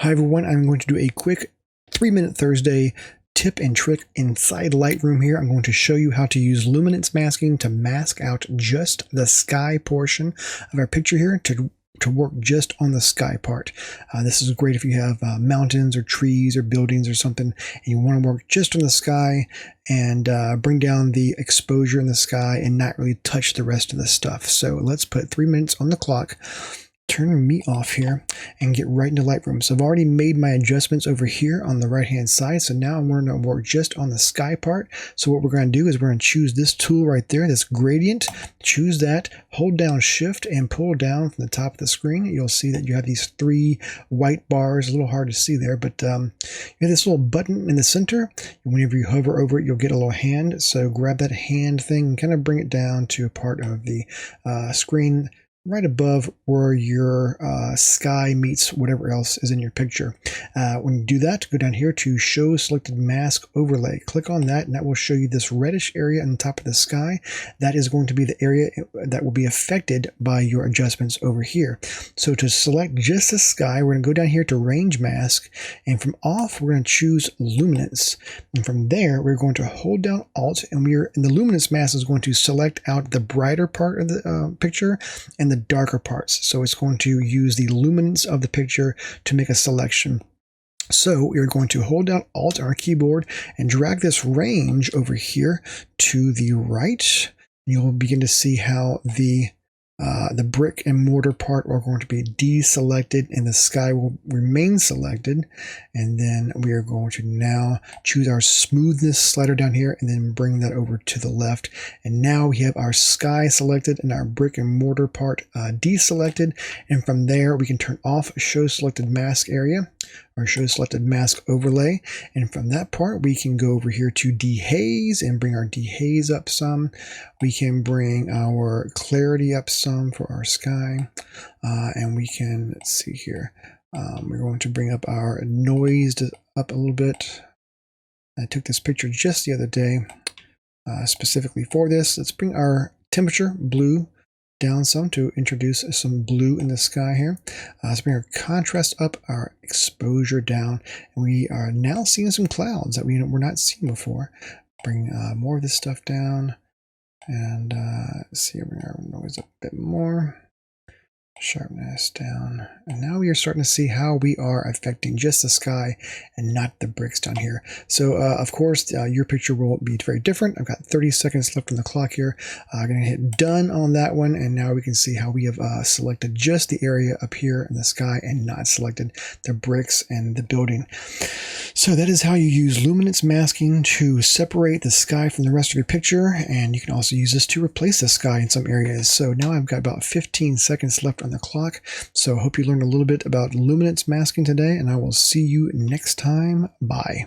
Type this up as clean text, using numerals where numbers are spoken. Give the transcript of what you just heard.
Hi everyone, I'm going to do a quick 3-minute Thursday tip and trick inside Lightroom here. I'm going to show you how to use luminance masking to mask out just the sky portion of our picture here to work just on the sky part. This is great if you have mountains or trees or buildings or something and you want to work just on the sky and bring down the exposure in the sky and not really touch the rest of the stuff. So let's put 3 minutes on the clock. Turn me off here and get right into Lightroom. So I've already made my adjustments over here on the right hand side. So now I'm going to work just on the sky part. So what we're going to do is we're going to choose this tool right there, this gradient. Choose that, hold down shift and pull down from the top of the screen. You'll see that you have these 3 white bars, a little hard to see there, but you have this little button in the center. Whenever you hover over it, you'll get a little hand. So grab that hand thing and kind of bring it down to a part of the screen right above where your sky meets whatever else is in your picture. When you do that, go down here to Show Selected Mask Overlay. Click on that and that will show you this reddish area on the top of the sky. That is going to be the area that will be affected by your adjustments over here. So to select just the sky, we're going to go down here to Range Mask, and from Off, we're going to choose Luminance. And from there, we're going to hold down Alt, and the Luminance Mask is going to select out the brighter part of the picture and the darker parts. So it's going to use the luminance of the picture to make a selection. So we're going to hold down Alt on our keyboard and drag this range over here to the right. You'll begin to see how the brick and mortar part are going to be deselected and the sky will remain selected. And then we are going to now choose our smoothness slider down here and then bring that over to the left. And now we have our sky selected and our brick and mortar part deselected. And from there we can turn off Show Selected Mask area or Show Selected Mask Overlay. And from that part, we can go over here to Dehaze and bring our Dehaze up some. We can bring our clarity up some for our sky. And we can, let's see here, we're going to bring up our noise up a little bit. I took this picture just the other day specifically for this. Let's bring our temperature blue down some to introduce some blue in the sky here. Let's bring our contrast up, our exposure down, and we are now seeing some clouds that we're not seeing before. Bring more of this stuff down, and let's see, bring our noise up a bit more. Sharpness down, and now we are starting to see how we are affecting just the sky and not the bricks down here. So of course your picture will be very different. I've got 30 seconds left on the clock here. I'm going to hit done on that one, and now we can see how we have selected just the area up here in the sky and not selected the bricks and the building. So that is how you use luminance masking to separate the sky from the rest of your picture, and you can also use this to replace the sky in some areas. So now I've got about 15 seconds left on the clock. So I hope you learned a little bit about luminance masking today, and I will see you next time. Bye.